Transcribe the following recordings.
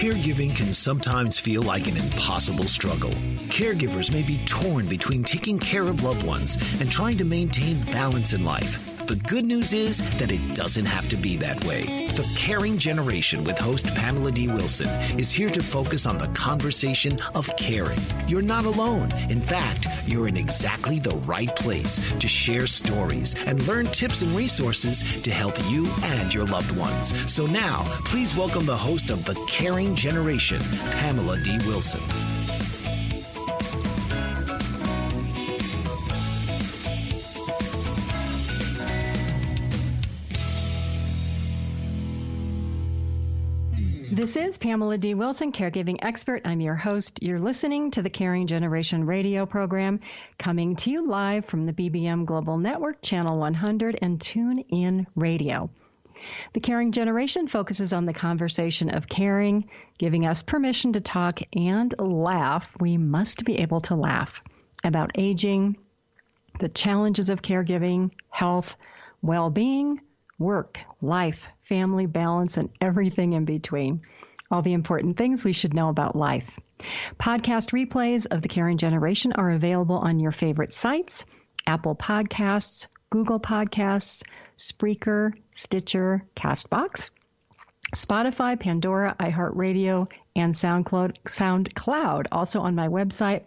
Caregiving can sometimes feel like an impossible struggle. Caregivers may be torn between taking care of loved ones and trying to maintain balance in life. The good news is that it doesn't have to be that way. The Caring Generation with host Pamela D. Wilson is here to focus on the conversation of caring. You're not alone. In fact, you're in exactly the right place to share stories and learn tips and resources to help you and your loved ones. So now, please welcome the host of The Caring Generation, Pamela D. Wilson. This is Pamela D. Wilson, caregiving expert. I'm your host. You're listening to the Caring Generation radio program, coming to you live from the BBM Global Network, Channel 100, and TuneIn Radio. The Caring Generation focuses on the conversation of caring, giving us permission to talk and laugh. We must be able to laugh about aging, the challenges of caregiving, health, well-being, work, life, family balance, and everything in between. All the important things we should know about life. Podcast replays of the Caring Generation are available on your favorite sites: Apple Podcasts, Google Podcasts, Spreaker, Stitcher, Castbox, Spotify, Pandora, iHeartRadio, and SoundCloud. Also on my website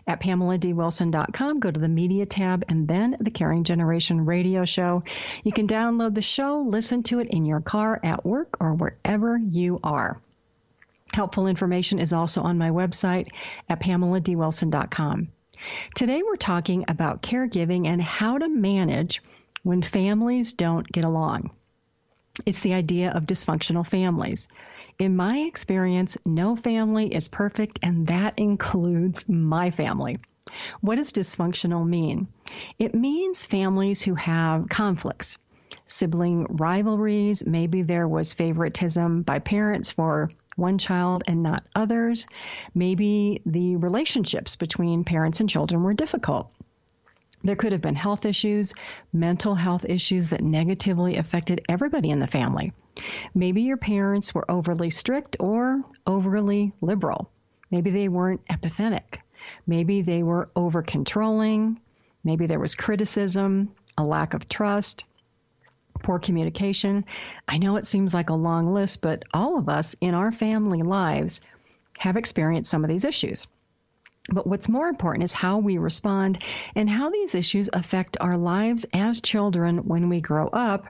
at PamelaDWilson.com. Go to the Media tab and then the Caring Generation radio show. You can download the show, listen to it in your car, at work, or wherever you are. Helpful information is also on my website at PamelaDWilson.com. Today we're talking about caregiving and how to manage when families don't get along. It's the idea of dysfunctional families. In my experience, no family is perfect, and that includes my family. What does dysfunctional mean? It means families who have conflicts, sibling rivalries. Maybe there was favoritism by parents for one child and not others. Maybe the relationships between parents and children were difficult. There could have been health issues, mental health issues that negatively affected everybody in the family. Maybe your parents were overly strict or overly liberal. Maybe they weren't empathetic. Maybe they were over-controlling. Maybe there was criticism, a lack of trust, poor communication. I know it seems like a long list, but all of us in our family lives have experienced some of these issues. But what's more important is how we respond and how these issues affect our lives as children when we grow up,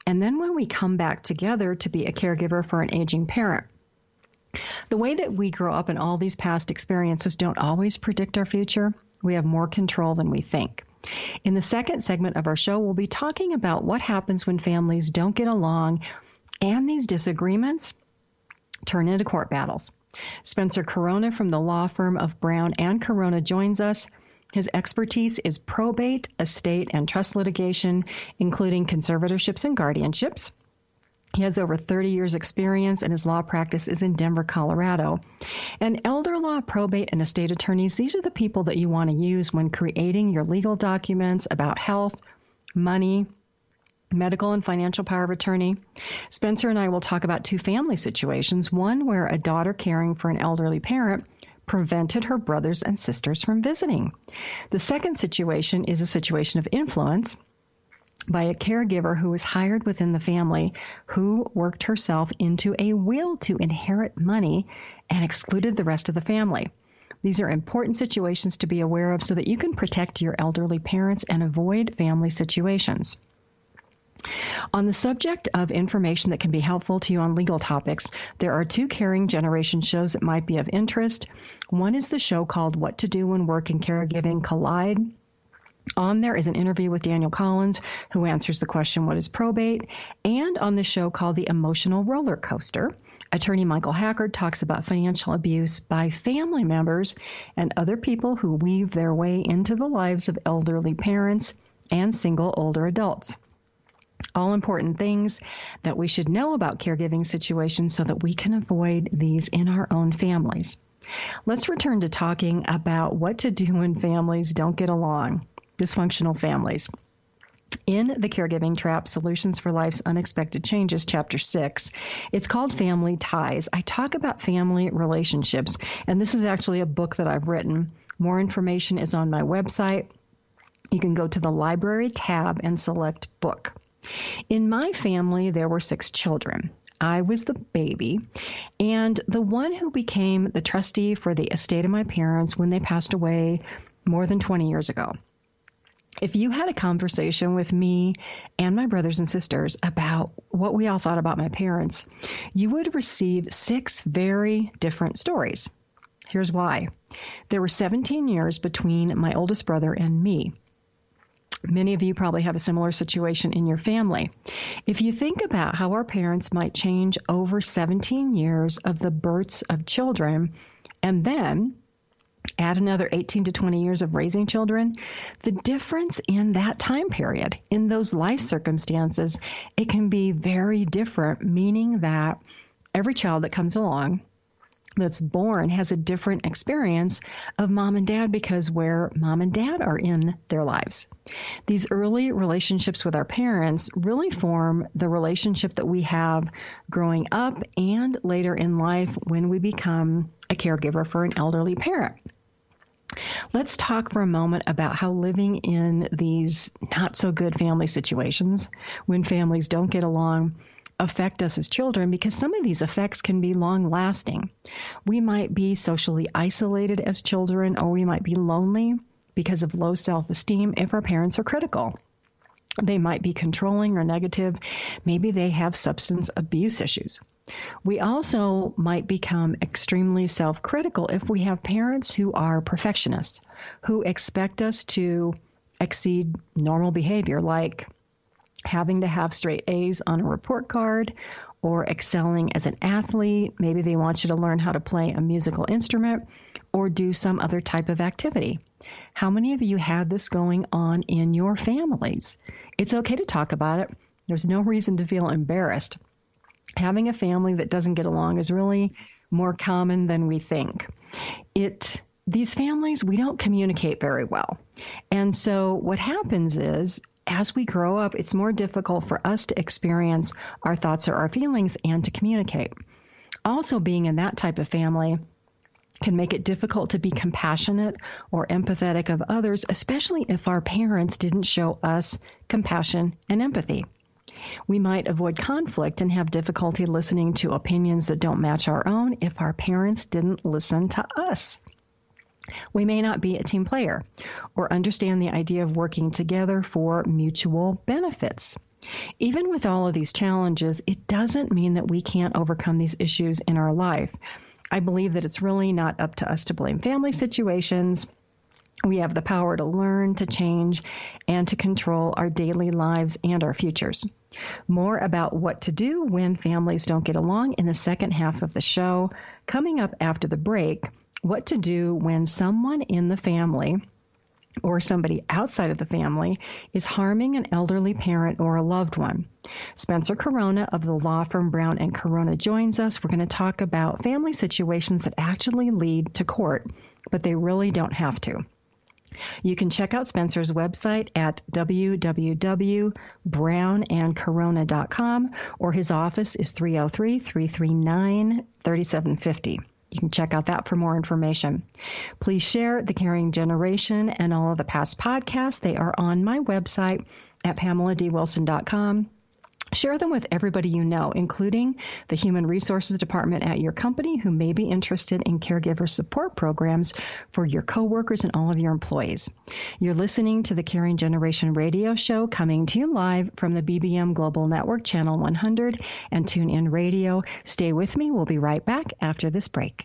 and then when we come back together to be a caregiver for an aging parent. The way that we grow up and all these past experiences don't always predict our future. We have more control than we think. In the second segment of our show, we'll be talking about what happens when families don't get along and these disagreements turn into court battles. Spencer Crona from the law firm of Brown Crona joins us. His expertise is probate, estate, and trust litigation, including conservatorships and guardianships. He has over 30 years' experience, and his law practice is in Denver, Colorado. And elder law, probate, and estate attorneys, these are the people that you want to use when creating your legal documents about health, money, medical and financial power of attorney. Spencer and I will talk about two family situations, one where a daughter caring for an elderly parent prevented her brothers and sisters from visiting. The second situation is a situation of influence by a caregiver who was hired within the family, who worked herself into a will to inherit money and excluded the rest of the family. These are important situations to be aware of so that you can protect your elderly parents and avoid family situations. On the subject of information that can be helpful to you on legal topics, there are two Caring Generation shows that might be of interest. One is the show called What to Do When Work and Caregiving Collide. On there is an interview with Daniel Collins, who answers the question, what is probate? And on the show called The Emotional Roller Coaster, attorney Michael Hackard talks about financial abuse by family members and other people who weave their way into the lives of elderly parents and single older adults. All important things that we should know about caregiving situations so that we can avoid these in our own families. Let's return to talking about what to do when families don't get along, dysfunctional families. in the Caregiving Trap, Solutions for Life's Unexpected Changes, Chapter 6. It's called Family Ties. I talk about family relationships, and this is actually a book that I've written. More information is on my website. You can go to the library tab and select book. In my family, there were 6 children. I was the baby and the one who became the trustee for the estate of my parents when they passed away more than 20 years ago. If you had a conversation with me and my brothers and sisters about what we all thought about my parents, you would receive 6 very different stories. Here's why. There were 17 years between my oldest brother and me. Many of you probably have a similar situation in your family. If you think about how our parents might change over 17 years of the births of children, and then add another 18 to 20 years of raising children, the difference in that time period, in those life circumstances, it can be very different, meaning that every child that comes along that's born has a different experience of mom and dad because where mom and dad are in their lives. These early relationships with our parents really form the relationship that we have growing up and later in life when we become a caregiver for an elderly parent. Let's talk for a moment about how living in these not so good family situations, when families don't get along, affect us as children, because some of these effects can be long lasting. We might be socially isolated as children, or we might be lonely because of low self-esteem if our parents are critical. They might be controlling or negative. Maybe they have substance abuse issues. We also might become extremely self-critical if we have parents who are perfectionists, who expect us to exceed normal behavior, like having to have straight A's on a report card or excelling as an athlete. Maybe they want you to learn how to play a musical instrument or do some other type of activity. How many of you had this going on in your families? It's okay to talk about it. There's no reason to feel embarrassed. Having a family that doesn't get along is really more common than we think. These families, we don't communicate very well. And so what happens is, as we grow up, it's more difficult for us to experience our thoughts or our feelings and to communicate. Also, being in that type of family can make it difficult to be compassionate or empathetic of others, especially if our parents didn't show us compassion and empathy. We might avoid conflict and have difficulty listening to opinions that don't match our own if our parents didn't listen to us. We may not be a team player or understand the idea of working together for mutual benefits. Even with all of these challenges, it doesn't mean that we can't overcome these issues in our life. I believe that it's really not up to us to blame family situations. We have the power to learn, to change, and to control our daily lives and our futures. More about what to do when families don't get along in the second half of the show. Coming up after the break, what to do when someone in the family or somebody outside of the family is harming an elderly parent or a loved one. Spencer Crona of the law firm Brown Crona joins us. We're going to talk about family situations that actually lead to court, but they really don't have to. You can check out Spencer's website at www.brownandcorona.com, or his office is 303-339-3750. You can check out that for more information. Please share The Caring Generation and all of the past podcasts. They are on my website at PamelaDWilson.com. Share them with everybody you know, including the Human Resources Department at your company who may be interested in caregiver support programs for your coworkers and all of your employees. You're listening to the Caring Generation radio show, coming to you live from the BBM Global Network, Channel 100 and TuneIn Radio. Stay with me. We'll be right back after this break.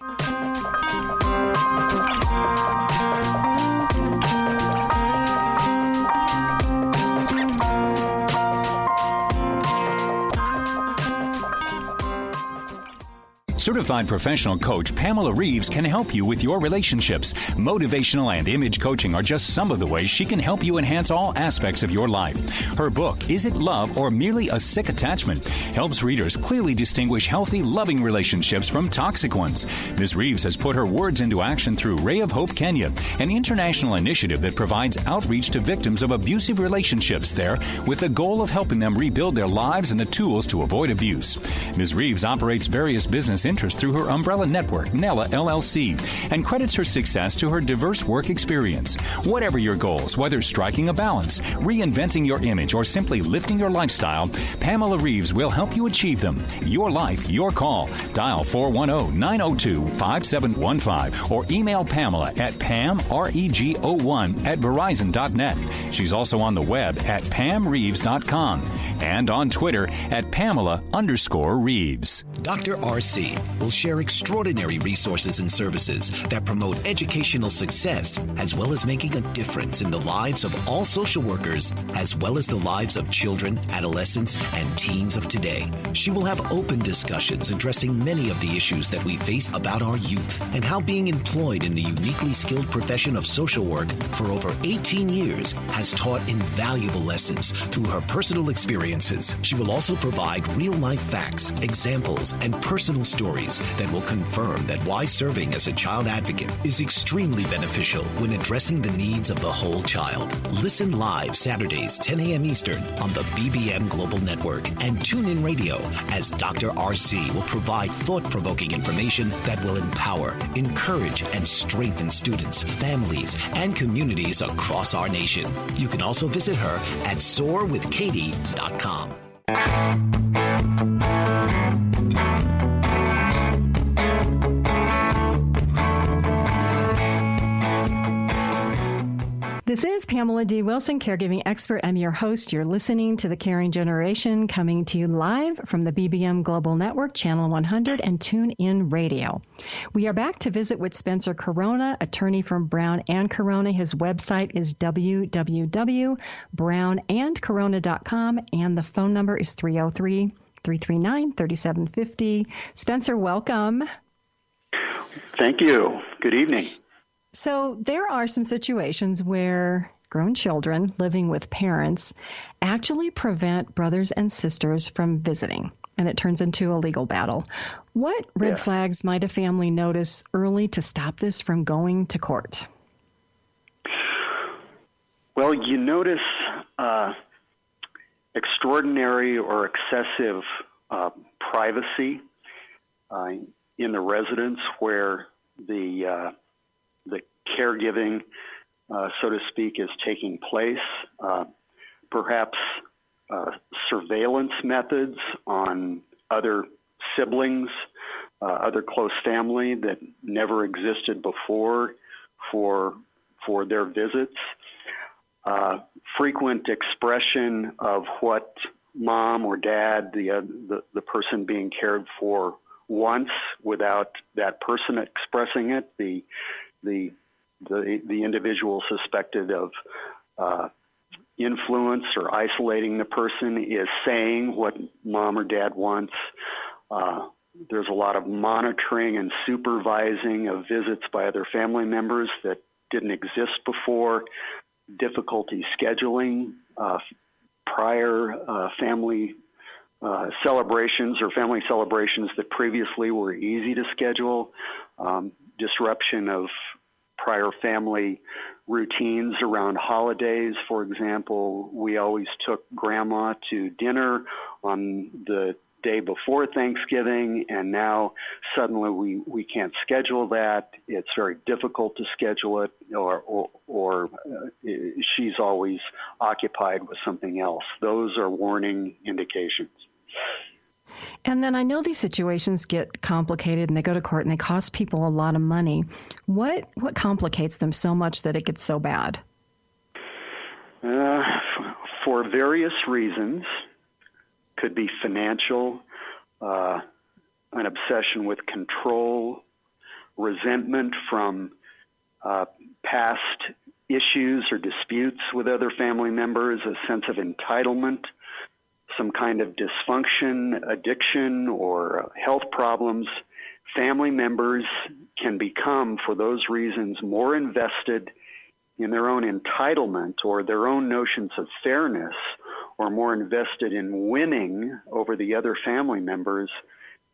Certified professional coach Pamela Reeves can help you with your relationships. Motivational and image coaching are just some of the ways she can help you enhance all aspects of your life. Her book, Is It Love or Merely a Sick Attachment?, helps readers clearly distinguish healthy, loving relationships from toxic ones. Ms. Reeves has put her words into action through Ray of Hope Kenya, an international initiative that provides outreach to victims of abusive relationships there with the goal of helping them rebuild their lives and the tools to avoid abuse. Ms. Reeves operates various business interests through her umbrella network, Nella LLC, and credits her success to her diverse work experience. Whatever your goals, whether striking a balance, reinventing your image, or simply lifting your lifestyle, Pamela Reeves will help you achieve them. Your life, your call. Dial 410-902-5715 or email Pamela at pamregon@verizon.net. She's also on the web at pamreeves.com and on Twitter at Pamela_Reeves. Dr. RC will share extraordinary resources and services that promote educational success, as well as making a difference in the lives of all social workers, as well as the lives of children, adolescents, and teens of today. She will have open discussions addressing many of the issues that we face about our youth and how being employed in the uniquely skilled profession of social work for over 18 years has taught invaluable lessons through her personal experiences. She will also provide real-life facts, examples, and personal stories that will confirm that why serving as a child advocate is extremely beneficial when addressing the needs of the whole child. Listen live Saturdays, 10 a.m. Eastern on the BBM Global Network and TuneIn Radio as Dr. RC will provide thought-provoking information that will empower, encourage, and strengthen students, families, and communities across our nation. You can also visit her at soarwithkatie.com. This is Pamela D. Wilson, caregiving expert. I'm your host. You're listening to The Caring Generation, coming to you live from the BBM Global Network, Channel 100, and TuneIn Radio. We are back to visit with Spencer Crona, attorney from Brown Crona. His website is www.brownandcorona.com, and the phone number is 303-339-3750. Spencer, welcome. Thank you. Good evening. So there are some situations where grown children living with parents actually prevent brothers and sisters from visiting, and it turns into a legal battle. What red flags might a family notice early to stop this from going to court? Well, you notice extraordinary or excessive privacy in the residence where the caregiving, so to speak, is taking place. Perhaps surveillance methods on other siblings, other close family that never existed before for their visits. Frequent expression of what mom or dad, the person being cared for, wants without that person expressing it. The individual suspected of influence or isolating the person is saying what mom or dad wants. There's a lot of monitoring and supervising of visits by other family members that didn't exist before. Difficulty scheduling prior family celebrations or family celebrations that previously were easy to schedule. Disruption of prior family routines around holidays. For example, we always took grandma to dinner on the day before Thanksgiving, and now suddenly we can't schedule that. It's very difficult to schedule it, or she's always occupied with something else. Those are warning indications. And then I know these situations get complicated and they go to court and they cost people a lot of money. What complicates them so much that it gets so bad? For various reasons. Could be financial, an obsession with control, resentment from past issues or disputes with other family members, a sense of entitlement, some kind of dysfunction, addiction, or health problems family members can become, for those reasons, more invested in their own entitlement or their own notions of fairness, or more invested in winning over the other family members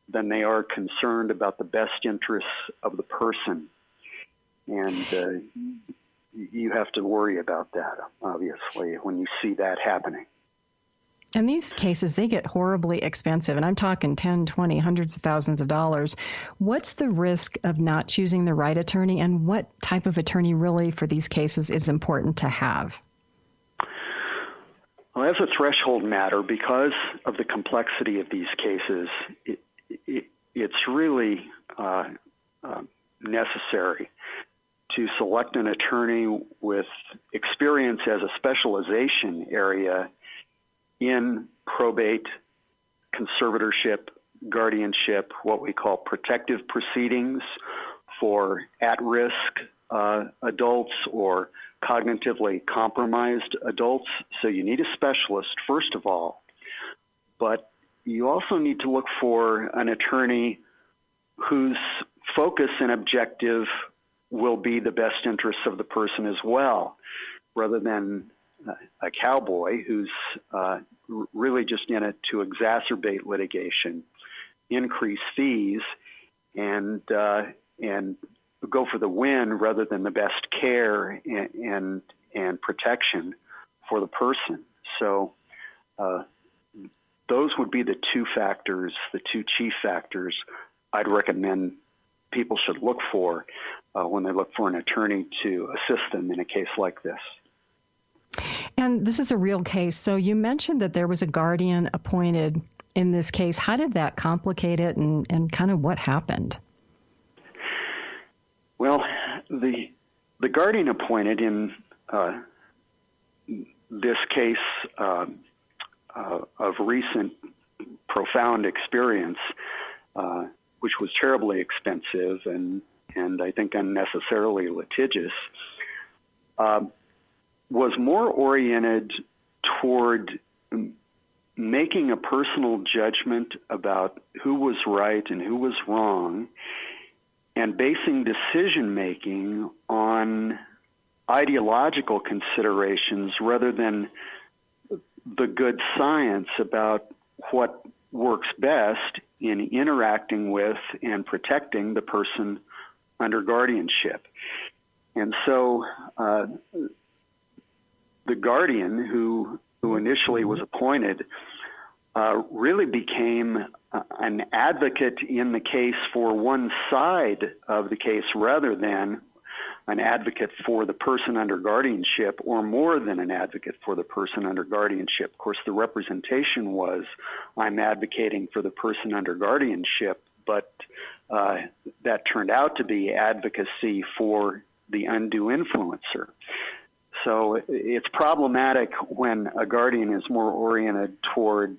than they are concerned about the best interests of the person. And you have to worry about that, obviously, when you see that happening. And these cases, they get horribly expensive, and I'm talking 10, 20, hundreds of thousands of dollars. What's the risk of not choosing the right attorney, and what type of attorney really for these cases is important to have? Well, as a threshold matter, because of the complexity of these cases, it's really necessary to select an attorney with experience as a specialization area in probate, conservatorship, guardianship, what we call protective proceedings for at-risk adults or cognitively compromised adults. So you need a specialist, first of all, but you also need to look for an attorney whose focus and objective will be the best interests of the person as well, rather than a cowboy who's really just in it to exacerbate litigation, increase fees, and go for the win rather than the best care and protection for the person. So those would be the two chief factors I'd recommend people should look for when they look for an attorney to assist them in a case like this. And this is a real case. So you mentioned that there was a guardian appointed in this case. How did that complicate it, and kind of what happened? Well, the guardian appointed in this case of recent profound experience, which was terribly expensive and I think unnecessarily litigious, was more oriented toward making a personal judgment about who was right and who was wrong, and basing decision-making on ideological considerations rather than the good science about what works best in interacting with and protecting the person under guardianship. And so the guardian who initially was appointed really became an advocate in the case for one side of the case rather than an advocate for the person under guardianship, or more than an advocate for the person under guardianship. Of course, the representation was, I'm advocating for the person under guardianship, but that turned out to be advocacy for the undue influencer. So it's problematic when a guardian is more oriented toward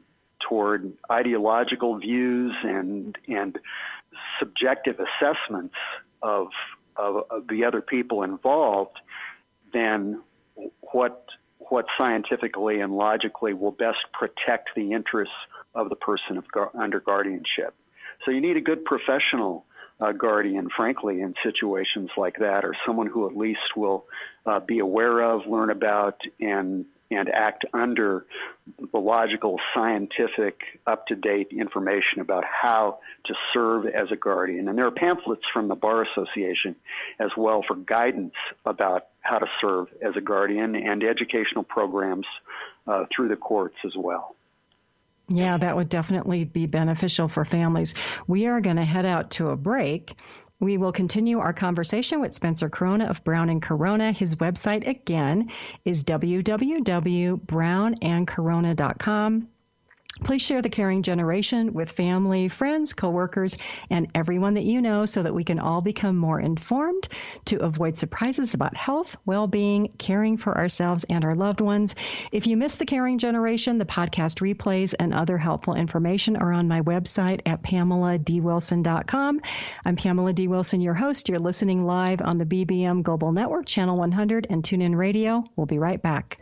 ideological views and subjective assessments of the other people involved than what scientifically and logically will best protect the interests of the person under guardianship. So you need a good professional guardian, frankly, in situations like that, or someone who at least will be aware of, learn about, and act under the logical, scientific, up-to-date information about how to serve as a guardian. And there are pamphlets from the Bar Association as well for guidance about how to serve as a guardian, and educational programs through the courts as well. Yeah, that would definitely be beneficial for families. We are going to head out to a break. We will continue our conversation with Spencer Crona of Brown Crona. His website, again, is www.brownandcorona.com. Please share the Caring Generation with family, friends, coworkers, and everyone that you know so that we can all become more informed to avoid surprises about health, well-being, caring for ourselves and our loved ones. If you missed the Caring Generation, the podcast replays and other helpful information are on my website at PamelaDWilson.com. I'm Pamela D. Wilson, your host. You're listening live on the BBM Global Network, Channel 100, and TuneIn Radio. We'll be right back.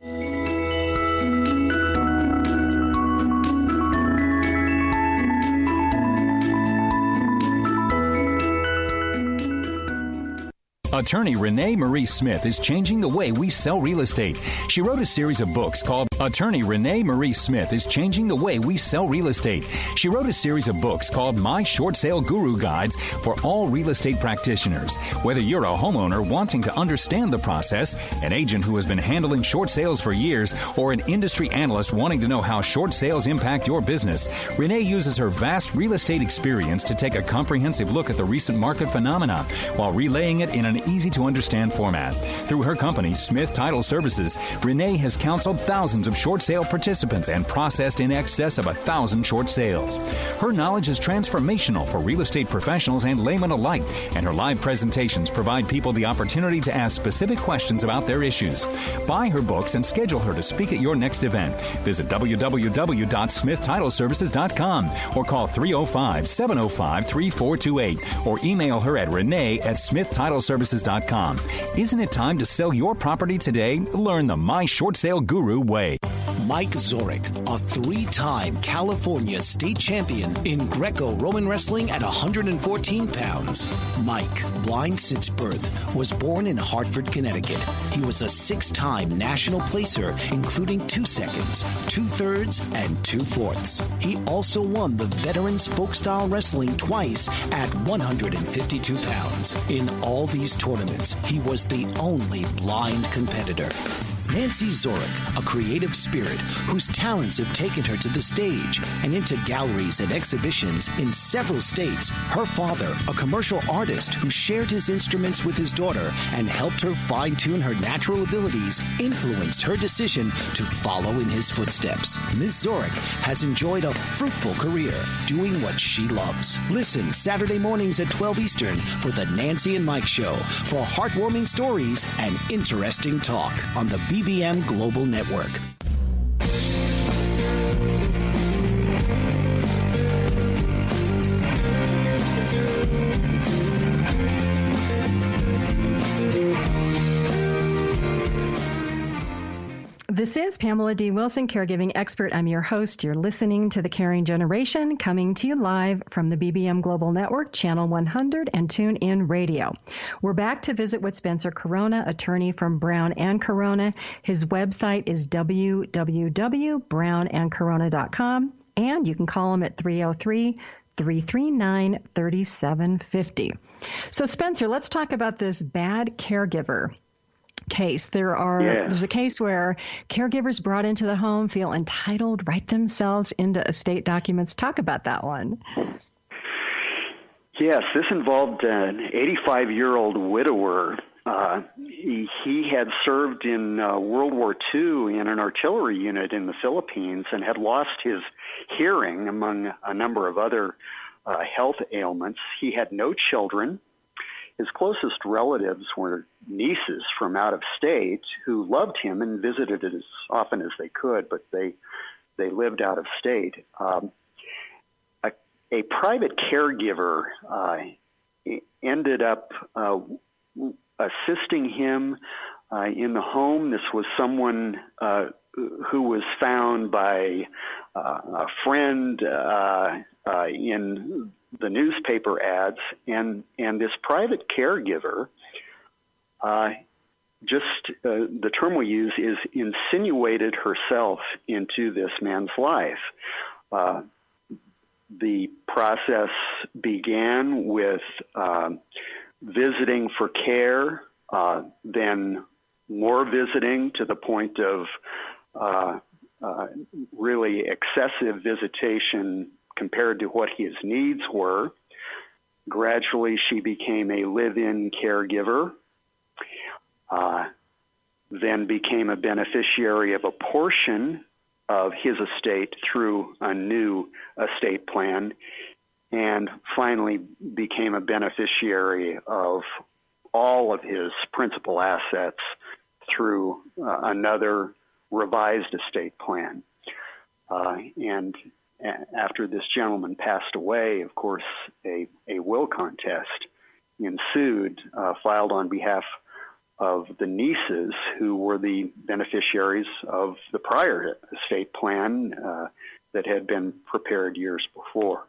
Attorney Renee Marie Smith is changing the way we sell real estate. She wrote a series of books called Attorney Renee Marie Smith is Changing the Way We Sell Real Estate. She wrote a series of books called My Short Sale Guru Guides for all real estate practitioners. Whether you're a homeowner wanting to understand the process, an agent who has been handling short sales for years, or an industry analyst wanting to know how short sales impact your business, Renee uses her vast real estate experience to take a comprehensive look at the recent market phenomena while relaying it in an easy-to-understand format. Through her company, Smith Title Services, Renee has counseled thousands of short sale participants and processed in excess of 1,000 short sales. Her knowledge is transformational for real estate professionals and laymen alike, and her live presentations provide people the opportunity to ask specific questions about their issues. Buy her books and schedule her to speak at your next event. Visit www.smithtitleservices.com or call 305-705-3428 or email her at renee@smithtitleservices.com. Isn't it time to sell your property today? Learn the My Short Sale Guru way. Mike Zorek, a 3-time California state champion in Greco-Roman wrestling at 114 pounds. Mike, blind since birth, was born in Hartford, Connecticut. He was a 6-time national placer, including 2 seconds, 2 thirds, and 2 fourths. He also won the Veterans Folk-Style Wrestling twice at 152 pounds. In all these tournaments, he was the only blind competitor. Nancy Zorek, a creative spirit whose talents have taken her to the stage and into galleries and exhibitions in several states. Her father, a commercial artist who shared his instruments with his daughter and helped her fine-tune her natural abilities, influenced her decision to follow in his footsteps. Ms. Zorek has enjoyed a fruitful career doing what she loves. Listen Saturday mornings at 12 Eastern for the Nancy and Mike Show for heartwarming stories and interesting talk on the BBM Global Network. This is Pamela D. Wilson, caregiving expert. I'm your host. You're listening to The Caring Generation, coming to you live from the BBM Global Network, Channel 100, and TuneIn Radio. We're back to visit with Spencer Crona, attorney from Brown Crona. His website is www.brownandcorona.com, and you can call him at 303-339-3750. So, Spencer, let's talk about this bad caregiver case. There's a case where caregivers brought into the home feel entitled, write themselves into estate documents. Talk about that one. Yes, this involved an 85-year-old widower. He had served in World War II in an artillery unit in the Philippines and had lost his hearing, among a number of other health ailments. He had no children. His closest relatives were nieces from out of state who loved him and visited as often as they could, but they lived out of state. A private caregiver ended up assisting him in the home. This was someone who was found by a friend in the newspaper ads, and this private caregiver, the term we use is insinuated herself into this man's life. The process began with visiting for care, then more visiting to the point of really excessive visitation compared to what his needs were. Gradually, she became a live-in caregiver, then became a beneficiary of a portion of his estate through a new estate plan, and finally became a beneficiary of all of his principal assets through another revised estate plan. And after this gentleman passed away, of course, a will contest ensued, filed on behalf of the nieces who were the beneficiaries of the prior estate plan that had been prepared years before.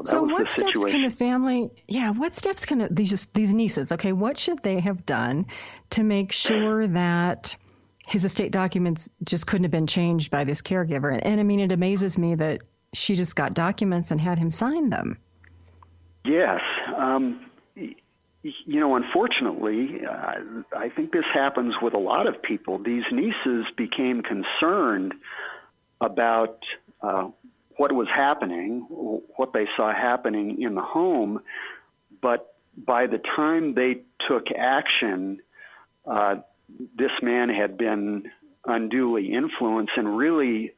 So what steps can a family, what steps can these nieces, okay, what should they have done to make sure that his estate documents just couldn't have been changed by this caregiver? And I mean, it amazes me that she just got documents and had him sign them. Yes. Unfortunately, I think this happens with a lot of people. These nieces became concerned about what was happening, what they saw happening in the home, but by the time they took action, this man had been unduly influenced and really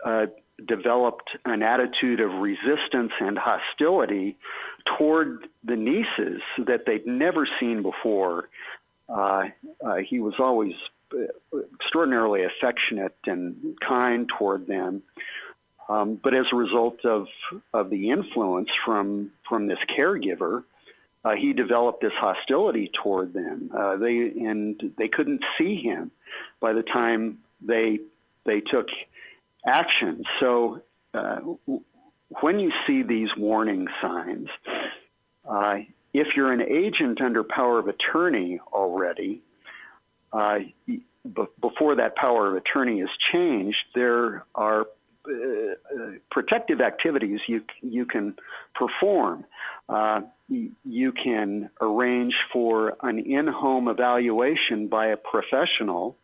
developed an attitude of resistance and hostility toward the nieces that they'd never seen before. He was always extraordinarily affectionate and kind toward them. But as a result of the influence from this caregiver, he developed this hostility toward them. They couldn't see him by the time they took action. So when you see these warning signs, if you're an agent under power of attorney already, before that power of attorney is changed, there are protective activities you can perform. You can arrange for an in-home evaluation by a professional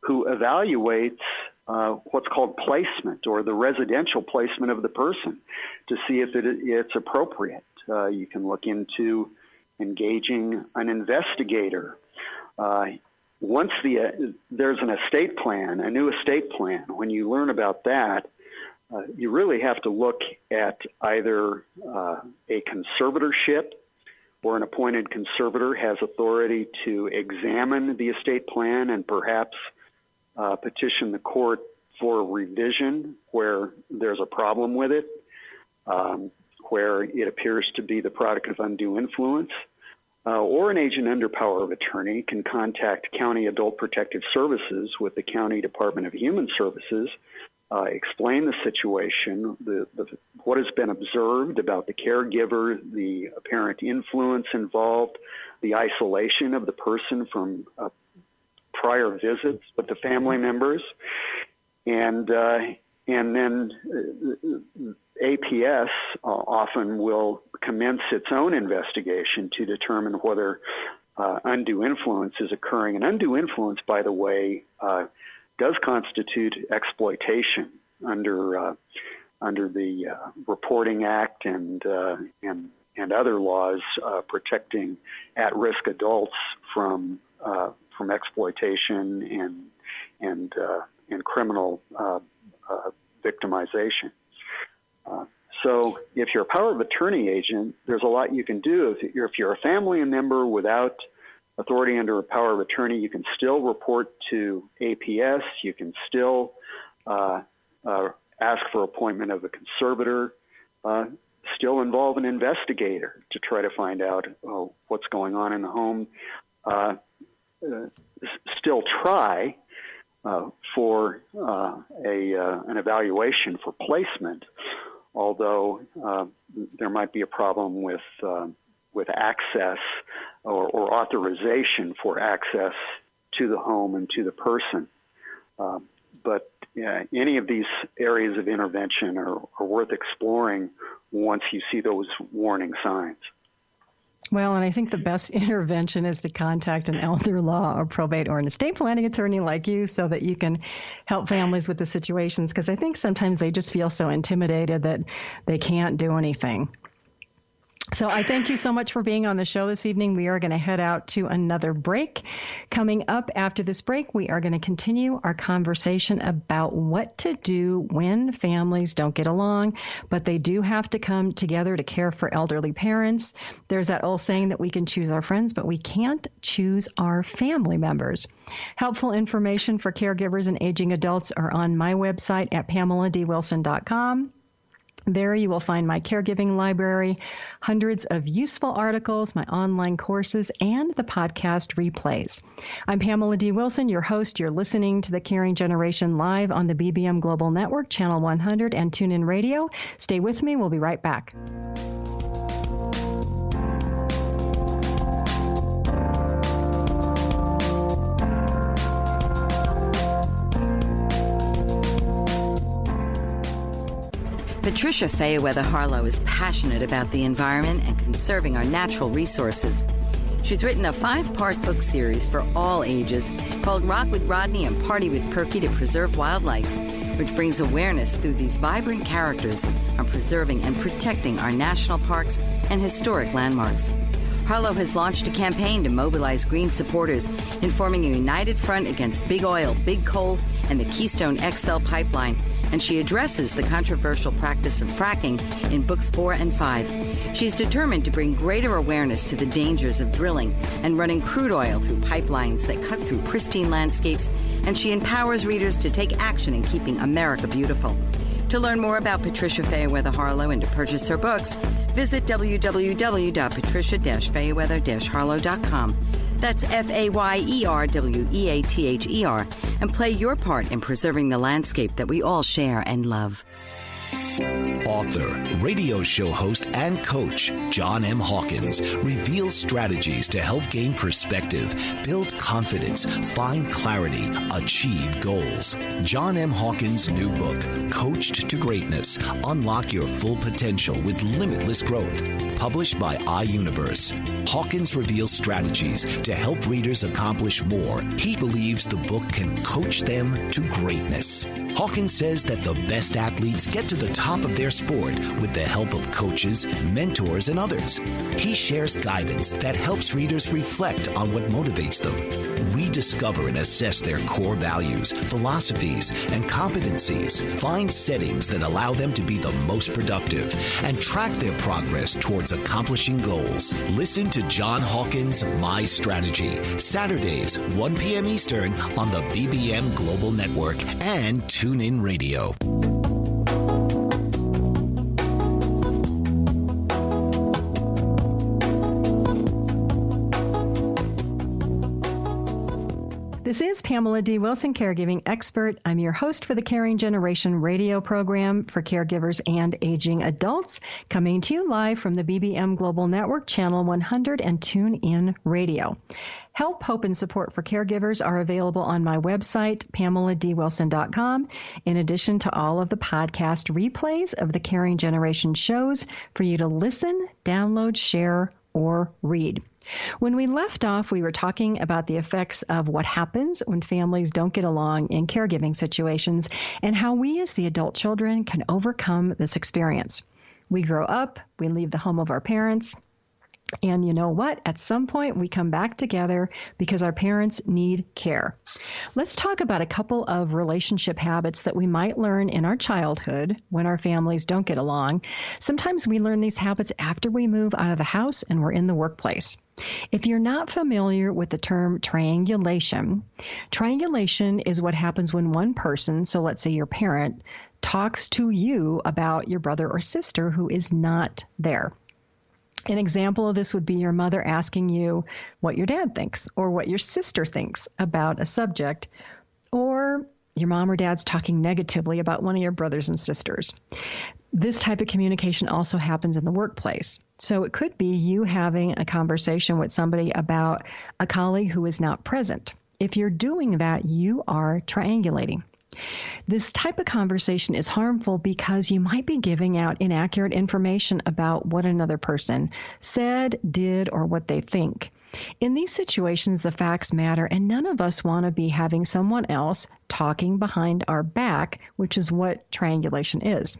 who evaluates what's called placement, or the residential placement of the person, to see if it's appropriate. You can look into engaging an investigator. Once there's an estate plan, a new estate plan, when you learn about that, you really have to look at either a conservatorship, or an appointed conservator has authority to examine the estate plan and perhaps petition the court for revision where there's a problem with it, where it appears to be the product of undue influence. Or an agent under power of attorney can contact County Adult Protective Services with the County Department of Human Services, explain the situation, what has been observed about the caregiver, the apparent influence involved, the isolation of the person from prior visits with the family members, and then APS often will commence its own investigation to determine whether undue influence is occurring. And undue influence, by the way, does constitute exploitation under the Reporting Act and other laws protecting at-risk adults from exploitation and criminal victimization. So if you're a power of attorney agent, there's a lot you can do. If you're a family member without authority under a power of attorney, you can still report to APS. You can still ask for appointment of a conservator, still involve an investigator to try to find out what's going on in the home, still try for an evaluation for placement, although there might be a problem with access or authorization for access to the home and to the person. But any of these areas of intervention are worth exploring once you see those warning signs. Well, and I think the best intervention is to contact an elder law or probate or an estate planning attorney like you, so that you can help families with the situations, because I think sometimes they just feel so intimidated that they can't do anything. So I thank you so much for being on the show this evening. We are going to head out to another break. Coming up after this break, we are going to continue our conversation about what to do when families don't get along, but they do have to come together to care for elderly parents. There's that old saying that we can choose our friends, but we can't choose our family members. Helpful information for caregivers and aging adults are on my website at PamelaDWilson.com. There you will find my caregiving library, hundreds of useful articles, my online courses, and the podcast replays. I'm Pamela D. Wilson, your host. You're listening to The Caring Generation live on the BBM Global Network, Channel 100, and TuneIn Radio. Stay with me. We'll be right back. Patricia Fayeweather-Harlow is passionate about the environment and conserving our natural resources. She's written a 5-part book series for all ages called Rock with Rodney and Party with Perky to Preserve Wildlife, which brings awareness through these vibrant characters on preserving and protecting our national parks and historic landmarks. Harlow has launched a campaign to mobilize green supporters in forming a united front against big oil, big coal, and the Keystone XL pipeline, and she addresses the controversial practice of fracking in books 4 and 5. She's determined to bring greater awareness to the dangers of drilling and running crude oil through pipelines that cut through pristine landscapes, and she empowers readers to take action in keeping America beautiful. To learn more about Patricia Fayeweather-Harlow and to purchase her books, visit www.patricia-fayeweather-harlow.com. That's FAYERWEATHER, and play your part in preserving the landscape that we all share and love. Author, radio show host, and coach John M. Hawkins reveals strategies to help gain perspective, build confidence, find clarity, achieve goals. John M. Hawkins' new book, Coached to Greatness, Unlock Your Full Potential with Limitless Growth, published by iUniverse. Hawkins reveals strategies to help readers accomplish more. He believes the book can coach them to greatness. Hawkins says that the best athletes get to the top of their sport with the help of coaches, mentors, and others. He shares guidance that helps readers reflect on what motivates them. We discover and assess their core values, philosophies, and competencies, find settings that allow them to be the most productive, and track their progress towards accomplishing goals. Listen to John Hawkins' My Strategy, Saturdays, 1 p.m. Eastern on the BBM Global Network and TuneIn Radio. This is Pamela D. Wilson, caregiving expert. I'm your host for the Caring Generation radio program for caregivers and aging adults, coming to you live from the BBM Global Network, Channel 100, and TuneIn Radio. Help, hope, and support for caregivers are available on my website, PamelaDWilson.com, in addition to all of the podcast replays of the Caring Generation shows for you to listen, download, share, or read. When we left off, we were talking about the effects of what happens when families don't get along in caregiving situations and how we as the adult children can overcome this experience. We grow up, we leave the home of our parents, and you know what? At some point, we come back together because our parents need care. Let's talk about a couple of relationship habits that we might learn in our childhood when our families don't get along. Sometimes we learn these habits after we move out of the house and we're in the workplace. If you're not familiar with the term triangulation is what happens when one person, so let's say your parent, talks to you about your brother or sister who is not there. An example of this would be your mother asking you what your dad thinks or what your sister thinks about a subject, or your mom or dad's talking negatively about one of your brothers and sisters. This type of communication also happens in the workplace. So it could be you having a conversation with somebody about a colleague who is not present. If you're doing that, you are triangulating. This type of conversation is harmful because you might be giving out inaccurate information about what another person said, did, or what they think. In these situations, the facts matter, and none of us want to be having someone else talking behind our back, which is what triangulation is.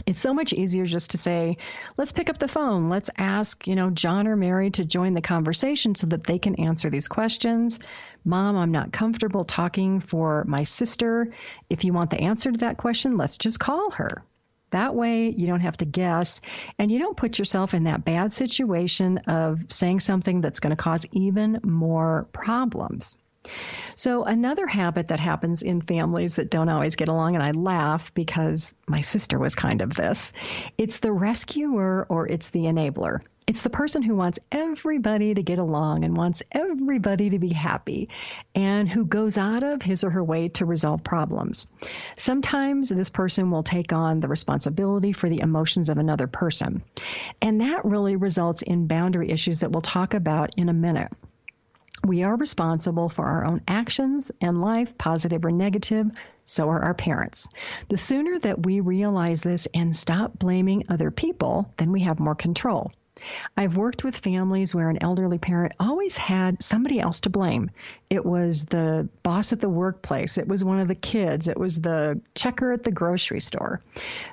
It's so much easier just to say, let's pick up the phone. Let's ask, John or Mary to join the conversation so that they can answer these questions. Mom, I'm not comfortable talking for my sister. If you want the answer to that question, let's just call her. That way you don't have to guess, and you don't put yourself in that bad situation of saying something that's going to cause even more problems. So another habit that happens in families that don't always get along, and I laugh because my sister was kind of this, it's the rescuer or it's the enabler. It's the person who wants everybody to get along and wants everybody to be happy and who goes out of his or her way to resolve problems. Sometimes this person will take on the responsibility for the emotions of another person, and that really results in boundary issues that we'll talk about in a minute. We are responsible for our own actions and life, positive or negative, So are our parents. The sooner that we realize this and stop blaming other people, then we have more control. I've worked with families where an elderly parent always had somebody else to blame. It was the boss at the workplace. It was one of the kids. It was the checker at the grocery store.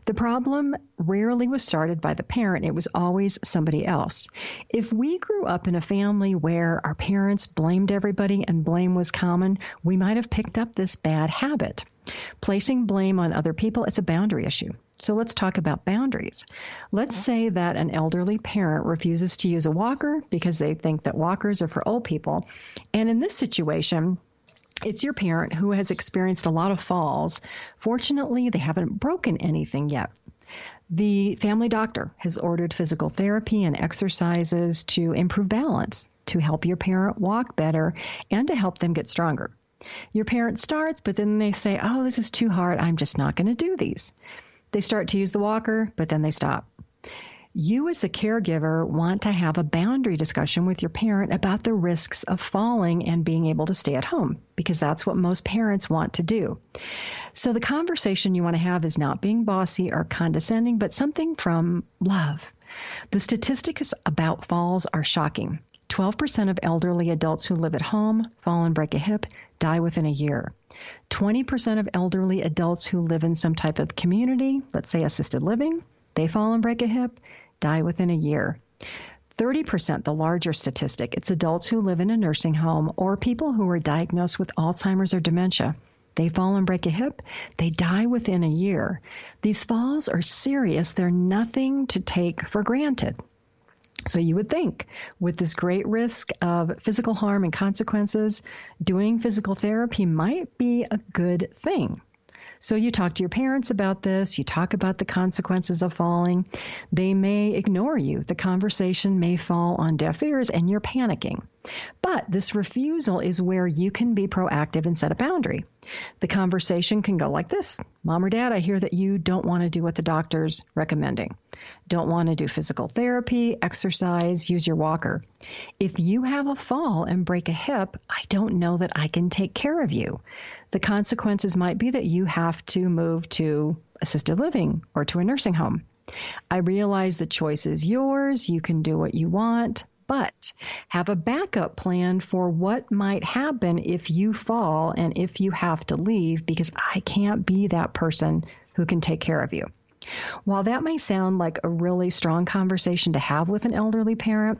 The problem rarely was started by the parent. It was always somebody else. If we grew up in a family where our parents blamed everybody and blame was common, we might have picked up this bad habit. Placing blame on other people, it's a boundary issue. So let's talk about boundaries. Let's say that an elderly parent refuses to use a walker because they think that walkers are for old people. And in this situation, it's your parent who has experienced a lot of falls. Fortunately, they haven't broken anything yet. The family doctor has ordered physical therapy and exercises to improve balance, to help your parent walk better, and to help them get stronger. Your parent starts, but then they say, oh, this is too hard. I'm just not going to do these. They start to use the walker, but then they stop. You as the caregiver want to have a boundary discussion with your parent about the risks of falling and being able to stay at home, because that's what most parents want to do. So the conversation you want to have is not being bossy or condescending, but something from love. The statistics about falls are shocking. 12% of elderly adults who live at home, fall and break a hip, die within a year. 20% of elderly adults who live in some type of community, let's say assisted living, they fall and break a hip, die within a year. 30%, the larger statistic, it's adults who live in a nursing home or people who are diagnosed with Alzheimer's or dementia. They fall and break a hip, they die within a year. These falls are serious. They're nothing to take for granted. So you would think, with this great risk of physical harm and consequences, doing physical therapy might be a good thing. So you talk to your parents about this, you talk about the consequences of falling. They may ignore you. The conversation may fall on deaf ears and you're panicking. But this refusal is where you can be proactive and set a boundary. The conversation can go like this. Mom or Dad, I hear that you don't want to do what the doctor's recommending. Don't want to do physical therapy, exercise, use your walker. If you have a fall and break a hip, I don't know that I can take care of you. The consequences might be that you have to move to assisted living or to a nursing home. I realize the choice is yours. You can do what you want, but have a backup plan for what might happen if you fall and if you have to leave, because I can't be that person who can take care of you. While that may sound like a really strong conversation to have with an elderly parent,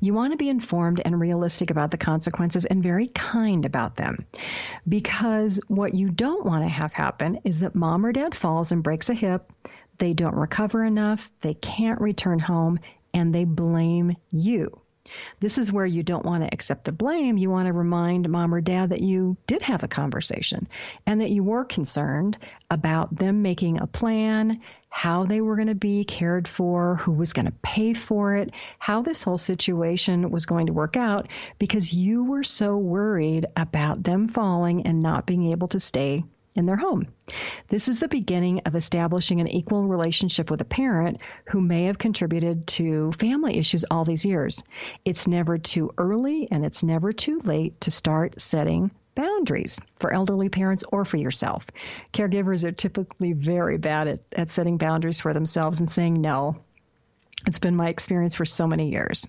you want to be informed and realistic about the consequences and very kind about them. Because what you don't want to have happen is that mom or dad falls and breaks a hip, they don't recover enough, they can't return home, and they blame you. This is where you don't want to accept the blame. You want to remind mom or dad that you did have a conversation and that you were concerned about them making a plan, how they were going to be cared for, who was going to pay for it, how this whole situation was going to work out, because you were so worried about them falling and not being able to stay in their home. This is the beginning of establishing an equal relationship with a parent who may have contributed to family issues all these years. It's never too early and it's never too late to start setting boundaries for elderly parents or for yourself. Caregivers are typically very bad at setting boundaries for themselves and saying no. It's been my experience for so many years.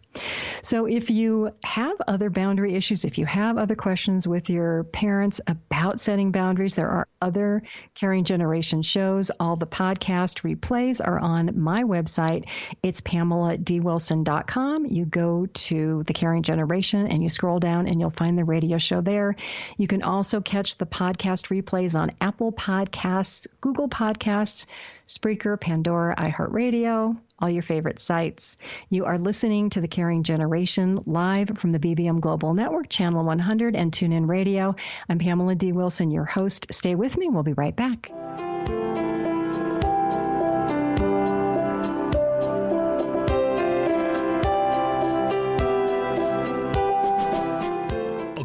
So if you have other boundary issues, if you have other questions with your parents about setting boundaries, there are other Caring Generation shows. All the podcast replays are on my website. It's PamelaDWilson.com. You go to the Caring Generation and you scroll down and you'll find the radio show there. You can also catch the podcast replays on Apple Podcasts, Google Podcasts, Spreaker, Pandora, iHeartRadio, all your favorite sites. You are listening to the Caring Generation live from the BBM Global Network, Channel 100 and TuneIn Radio. I'm Pamela D. Wilson, your host. Stay with me. We'll be right back.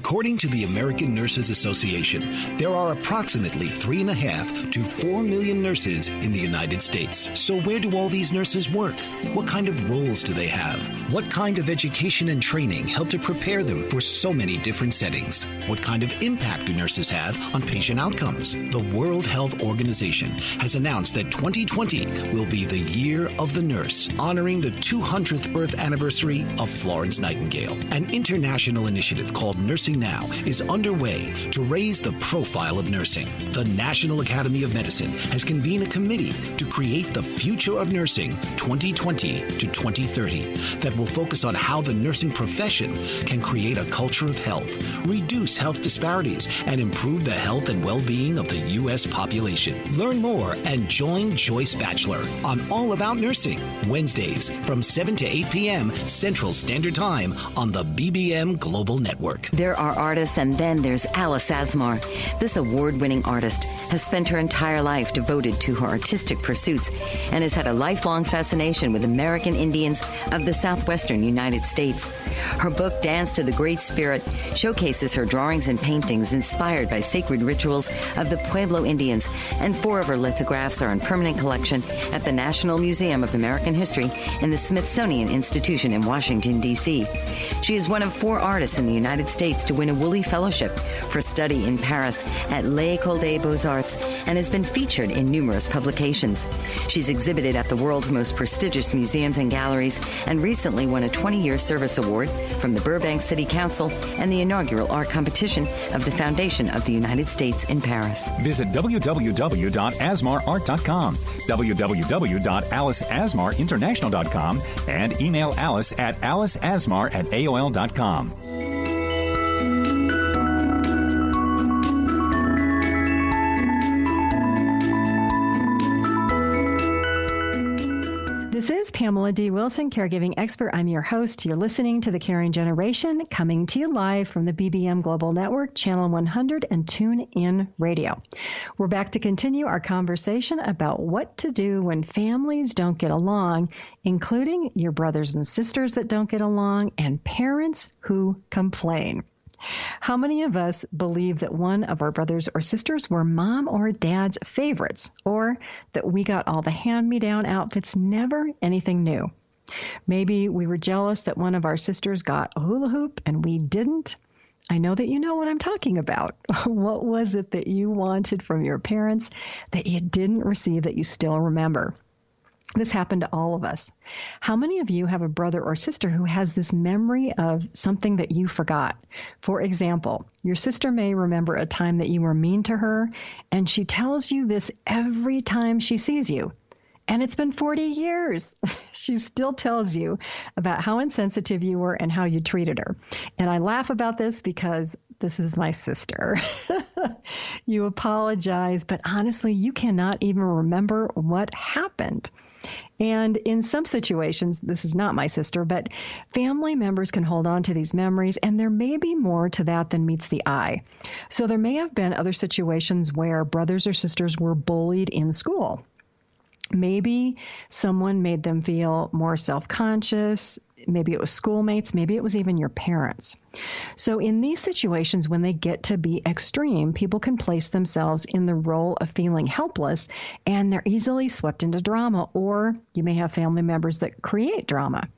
According to the American Nurses Association, there are approximately 3.5 to 4 million nurses in the United States. So where do all these nurses work? What kind of roles do they have? What kind of education and training help to prepare them for so many different settings? What kind of impact do nurses have on patient outcomes? The World Health Organization has announced that 2020 will be the Year of the Nurse, honoring the 200th birth anniversary of Florence Nightingale. An international initiative called Nursing Now is underway to raise the profile of nursing. The National Academy of Medicine has convened a committee to create the Future of Nursing 2020 to 2030 that will focus on how the nursing profession can create a culture of health, reduce health disparities, and improve the health and well-being of the U.S. population. Learn more and join Joyce Batchelor on All About Nursing, Wednesdays from 7 to 8 p.m. Central Standard Time on the BBM Global Network. There are artists, and then there's Alice Asmar. This award-winning artist has spent her entire life devoted to her artistic pursuits and has had a lifelong fascination with American Indians of the southwestern United States. Her book, Dance to the Great Spirit, showcases her drawings and paintings inspired by sacred rituals of the Pueblo Indians, and 4 of her lithographs are in permanent collection at the National Museum of American History in the Smithsonian Institution in Washington, D.C. She is one of 4 artists in the United States to win a Woolley Fellowship for study in Paris at l'École des Beaux-Arts and has been featured in numerous publications. She's exhibited at the world's most prestigious museums and galleries and recently won a 20-year service award from the Burbank City Council and the inaugural art competition of the Foundation of the United States in Paris. Visit www.asmarart.com, www.aliceasmarinternational.com, and email Alice at aliceasmar@aol.com. This is Pamela D. Wilson, caregiving expert. I'm your host. You're listening to The Caring Generation, coming to you live from the BBM Global Network, Channel 100 and TuneIn Radio. We're back to continue our conversation about what to do when families don't get along, including your brothers and sisters that don't get along and parents who complain. How many of us believe that one of our brothers or sisters were mom or dad's favorites, or that we got all the hand-me-down outfits, never anything new? Maybe we were jealous that one of our sisters got a hula hoop and we didn't. I know that you know what I'm talking about. What was it that you wanted from your parents that you didn't receive that you still remember? This happened to all of us. How many of you have a brother or sister who has this memory of something that you forgot? For example, your sister may remember a time that you were mean to her, and she tells you this every time she sees you. And it's been 40 years. She still tells you about how insensitive you were and how you treated her. And I laugh about this because this is my sister. You apologize, but honestly, you cannot even remember what happened. And in some situations, this is not my sister, but family members can hold on to these memories, and there may be more to that than meets the eye. So there may have been other situations where brothers or sisters were bullied in school. Maybe someone made them feel more self-conscious. Maybe it was schoolmates. Maybe it was even your parents. So in these situations, when they get to be extreme, people can place themselves in the role of feeling helpless, and they're easily swept into drama. Or you may have family members that create drama.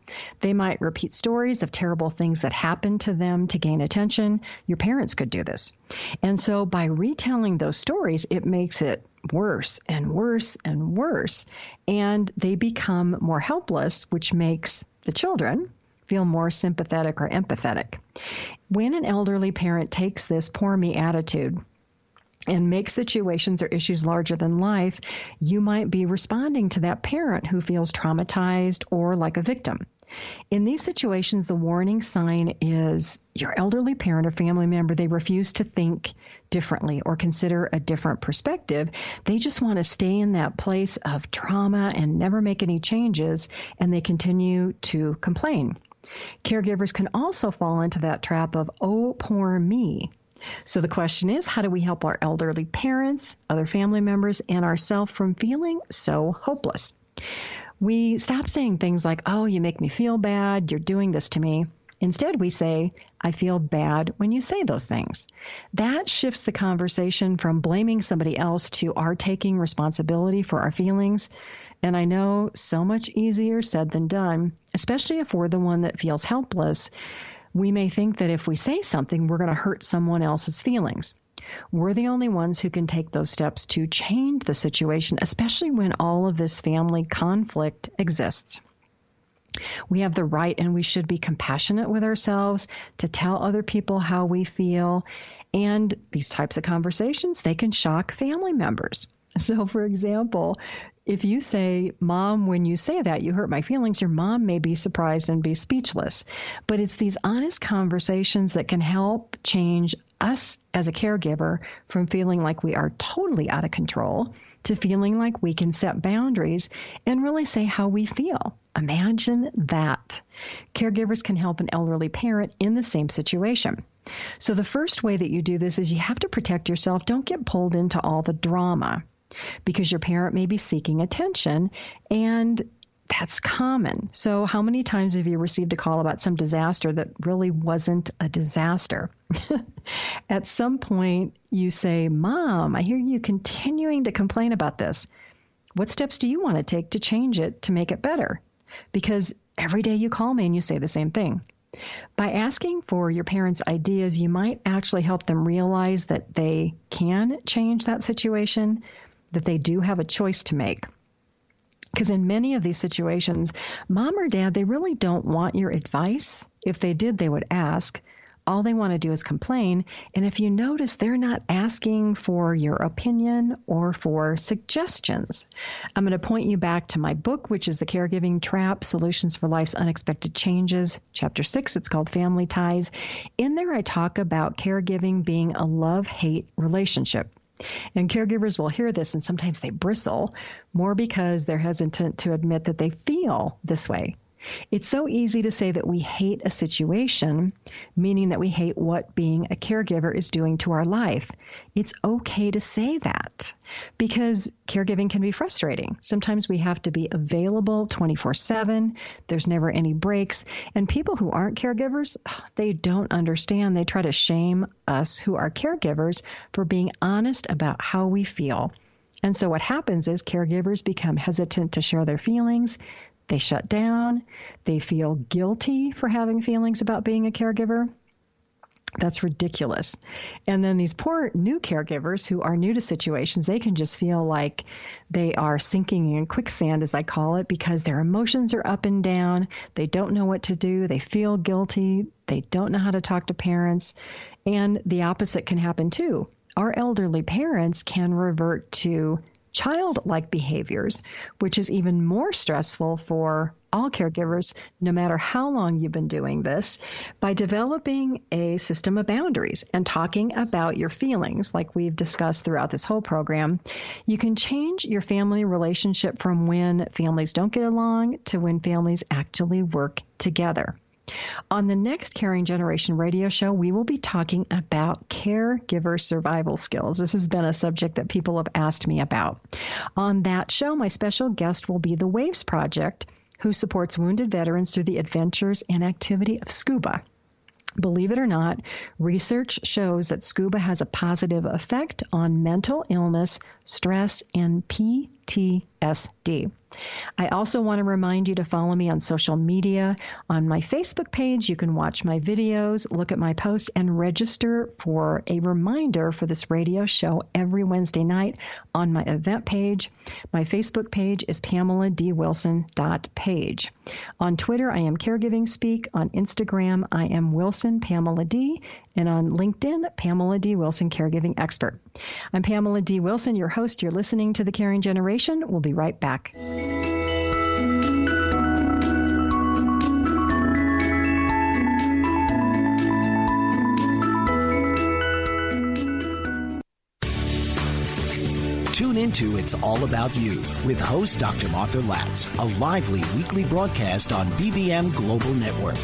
They might repeat stories of terrible things that happened to them to gain attention. Your parents could do this. And so by retelling those stories, it makes it worse and worse and worse. And they become more helpless, which makes the children feel more sympathetic or empathetic. When an elderly parent takes this poor me attitude and makes situations or issues larger than life, you might be responding to that parent who feels traumatized or like a victim. In these situations, the warning sign is your elderly parent or family member, they refuse to think differently or consider a different perspective. They just want to stay in that place of trauma and never make any changes, and they continue to complain. Caregivers can also fall into that trap of, oh, poor me. So the question is, how do we help our elderly parents, other family members, and ourselves from feeling so hopeless? We stop saying things like, oh, you make me feel bad, you're doing this to me, Instead, we say, I feel bad when you say those things. That shifts the conversation from blaming somebody else to our taking responsibility for our feelings. And I know so much easier said than done, especially if we're the one that feels helpless. We may think that if we say something, we're going to hurt someone else's feelings. We're the only ones who can take those steps to change the situation, especially when all of this family conflict exists. We have the right and we should be compassionate with ourselves to tell other people how we feel. And these types of conversations, they can shock family members. So, for example, if you say, Mom, when you say that, you hurt my feelings, your mom may be surprised and be speechless. But it's these honest conversations that can help change us as a caregiver from feeling like we are totally out of control to feeling like we can set boundaries and really say how we feel. Imagine that. Caregivers can help an elderly parent in the same situation. So the first way that you do this is you have to protect yourself. Don't get pulled into all the drama because your parent may be seeking attention, and that's common. So how many times have you received a call about some disaster that really wasn't a disaster? At some point, you say, Mom, I hear you continuing to complain about this. What steps do you want to take to change it to make it better? Because every day you call me and you say the same thing. By asking for your parents' ideas, you might actually help them realize that they can change that situation, that they do have a choice to make. Because in many of these situations, Mom or Dad, they really don't want your advice. If they did, they would ask. All they want to do is complain. And if you notice, they're not asking for your opinion or for suggestions. I'm going to point you back to my book, which is The Caregiving Trap, Solutions for Life's Unexpected Changes. Chapter 6, it's called Family Ties. In there, I talk about caregiving being a love-hate relationship. And caregivers will hear this, and sometimes they bristle, more because they're hesitant to admit that they feel this way. It's so easy to say that we hate a situation, meaning that we hate what being a caregiver is doing to our life. It's okay to say that because caregiving can be frustrating. Sometimes we have to be available 24/7. There's never any breaks. And people who aren't caregivers, they don't understand. They try to shame us who are caregivers for being honest about how we feel. And so what happens is caregivers become hesitant to share their feelings. They shut down. They feel guilty for having feelings about being a caregiver. That's ridiculous. And then these poor new caregivers who are new to situations, they can just feel like they are sinking in quicksand, as I call it, because their emotions are up and down. They don't know what to do. They feel guilty. They don't know how to talk to parents. And the opposite can happen too. Our elderly parents can revert to childlike behaviors, which is even more stressful for all caregivers, no matter how long you've been doing this. By developing a system of boundaries and talking about your feelings, like we've discussed throughout this whole program, you can change your family relationship from when families don't get along to when families actually work together. On the next Caring Generation radio show, we will be talking about caregiver survival skills. This has been a subject that people have asked me about. On that show, my special guest will be the Waves Project, who supports wounded veterans through the adventures and activity of scuba. Believe it or not, research shows that scuba has a positive effect on mental illness, stress, and PTSD. I also want to remind you to follow me on social media. On my Facebook page, you can watch my videos, look at my posts, and register for a reminder for this radio show every Wednesday night on my event page. My Facebook page is PamelaDWilson.page. On Twitter, I am Caregiving Speak. On Instagram, I am Wilson Pamela D. And on LinkedIn, Pamela D. Wilson, Caregiving Expert. I'm Pamela D. Wilson, your host. You're listening to The Caring Generation. We'll be right back. Tune into It's All About You with host Dr. Martha Latz, a lively weekly broadcast on BBM Global Network.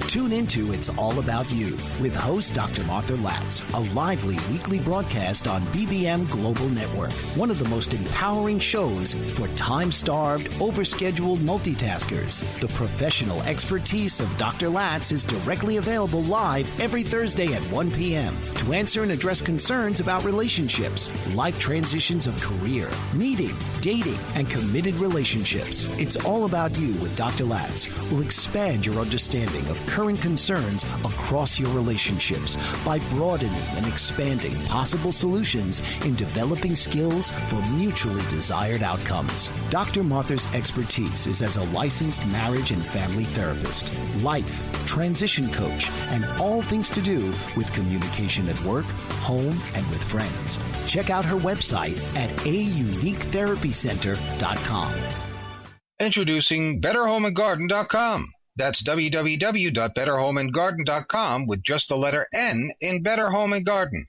Tune into It's All About You with host Dr. Martha Latz, a lively weekly broadcast on BBM Global Network, one of the most empowering shows for time-starved, overscheduled multitaskers. The professional expertise of Dr. Latz is directly available live every Thursday at 1 p.m. to answer and address concerns about relationships, life transitions of career, meeting, dating, and committed relationships. It's All About You with Dr. Latz will expand your understanding of current concerns across your relationships by broadening and expanding possible solutions in developing skills for mutually desired outcomes. Dr. Martha's expertise is as a licensed marriage and family therapist, life, transition coach, and all things to do with communication at work, home, and with friends. Check out her website at auniquetherapycenter.com. Introducing BetterHomeAndGarden.com. That's www.betterhomeandgarden.com with just the letter N in Better Home and Garden.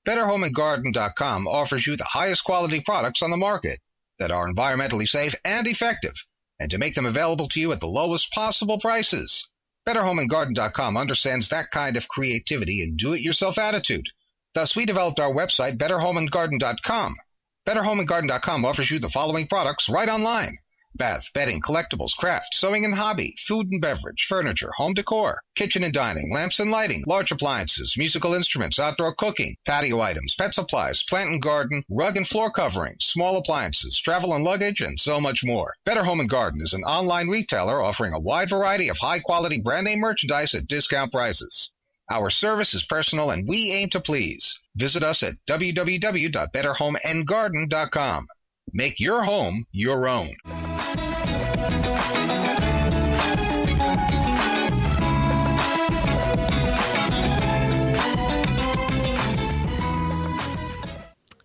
BetterHomeAndGarden.com offers you the highest quality products on the market that are environmentally safe and effective, and to make them available to you at the lowest possible prices. BetterHomeAndGarden.com understands that kind of creativity and do-it-yourself attitude. Thus, we developed our website, BetterHomeAndGarden.com. BetterHomeAndGarden.com offers you the following products right online: bath, bedding, collectibles, craft, sewing and hobby, food and beverage, furniture, home decor, kitchen and dining, lamps and lighting, large appliances, musical instruments, outdoor cooking, patio items, pet supplies, plant and garden, rug and floor coverings, small appliances, travel and luggage, and so much more. Better Home and Garden is an online retailer offering a wide variety of high-quality brand-name merchandise at discount prices. Our service is personal and we aim to please. Visit us at www.betterhomeandgarden.com. Make your home your own.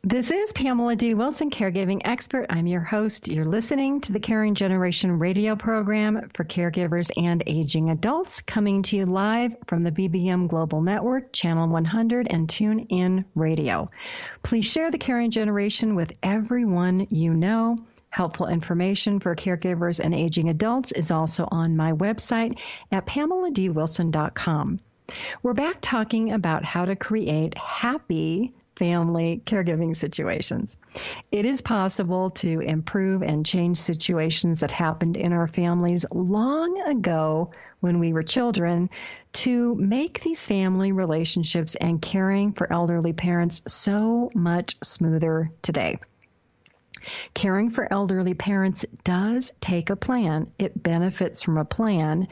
This is Pamela D. Wilson, caregiving expert. I'm your host. You're listening to the Caring Generation radio program for caregivers and aging adults, coming to you live from the BBM Global Network, Channel 100, and TuneIn Radio. Please share the Caring Generation with everyone you know. Helpful information for caregivers and aging adults is also on my website at PamelaDWilson.com. We're back talking about how to create happy family caregiving situations. It is possible to improve and change situations that happened in our families long ago when we were children to make these family relationships and caring for elderly parents so much smoother today. Caring for elderly parents does take a plan. It benefits from a plan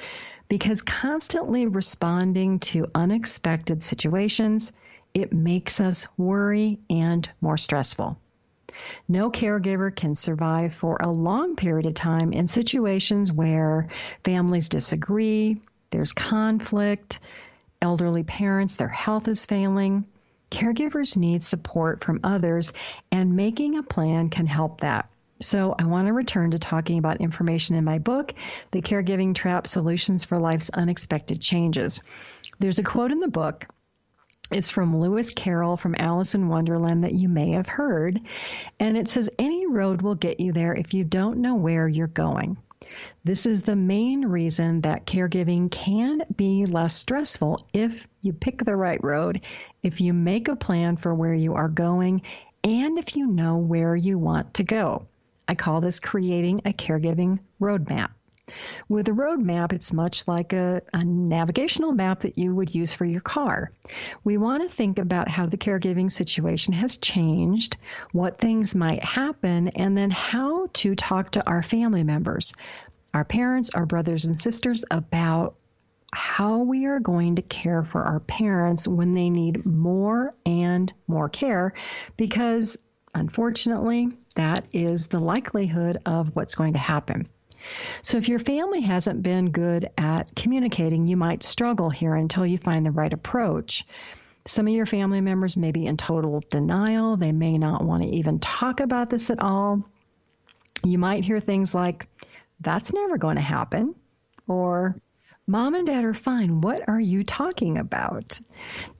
because constantly responding to unexpected situations, it makes us worry and more stressful. No caregiver can survive for a long period of time in situations where families disagree, there's conflict, elderly parents, their health is failing. Caregivers need support from others, and making a plan can help that. So I want to return to talking about information in my book, The Caregiving Trap: Solutions for Life's Unexpected Changes. There's a quote in the book. It's from Lewis Carroll from Alice in Wonderland that you may have heard. And it says, any road will get you there if you don't know where you're going. This is the main reason that caregiving can be less stressful if you pick the right road, if you make a plan for where you are going, and if you know where you want to go. I call this creating a caregiving roadmap. With a roadmap, it's much like a navigational map that you would use for your car. We want to think about how the caregiving situation has changed, what things might happen, and then how to talk to our family members, our parents, our brothers and sisters, about how we are going to care for our parents when they need more and more care, because unfortunately, that is the likelihood of what's going to happen. So if your family hasn't been good at communicating, you might struggle here until you find the right approach. Some of your family members may be in total denial. They may not want to even talk about this at all. You might hear things like, that's never going to happen, or Mom and Dad are fine. What are you talking about?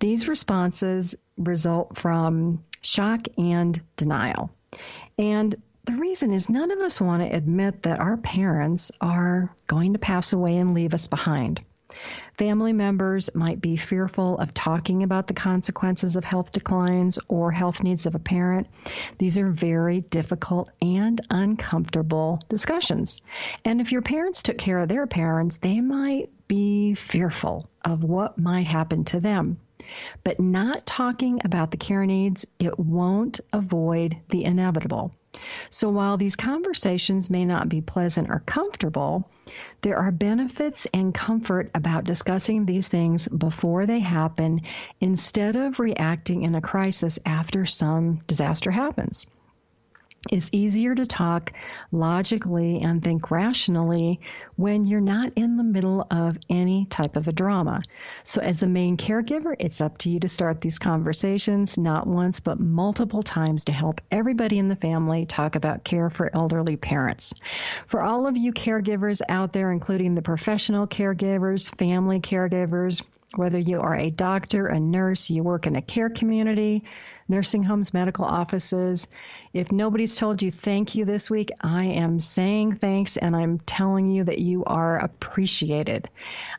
These responses result from shock and denial. And the reason is none of us want to admit that our parents are going to pass away and leave us behind. Family members might be fearful of talking about the consequences of health declines or health needs of a parent. These are very difficult and uncomfortable discussions. And if your parents took care of their parents, they might be fearful of what might happen to them. But not talking about the care needs, it won't avoid the inevitable. So while these conversations may not be pleasant or comfortable, there are benefits and comfort about discussing these things before they happen instead of reacting in a crisis after some disaster happens. It's easier to talk logically and think rationally when you're not in the middle of any type of a drama. So as the main caregiver, it's up to you to start these conversations, not once, but multiple times to help everybody in the family talk about care for elderly parents. For all of you caregivers out there, including the professional caregivers, family caregivers, whether you are a doctor, a nurse, you work in a care community, nursing homes, medical offices. If nobody's told you thank you this week, I am saying thanks, and I'm telling you that you are appreciated.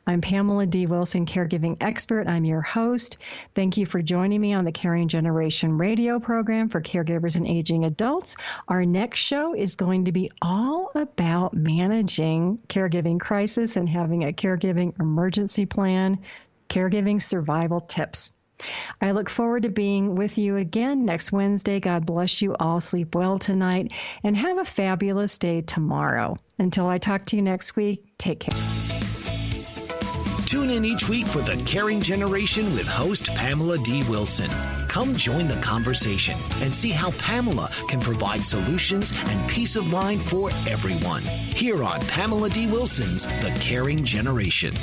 I'm Pamela D. Wilson, caregiving expert. I'm your host. Thank you for joining me on the Caring Generation radio program for caregivers and aging adults. Our next show is going to be all about managing caregiving crisis and having a caregiving emergency plan, caregiving survival tips. I look forward to being with you again next Wednesday. God bless you all. Sleep well tonight and have a fabulous day tomorrow. Until I talk to you next week, take care. Tune in each week for The Caring Generation with host Pamela D. Wilson. Come join the conversation and see how Pamela can provide solutions and peace of mind for everyone. Here on Pamela D. Wilson's The Caring Generation.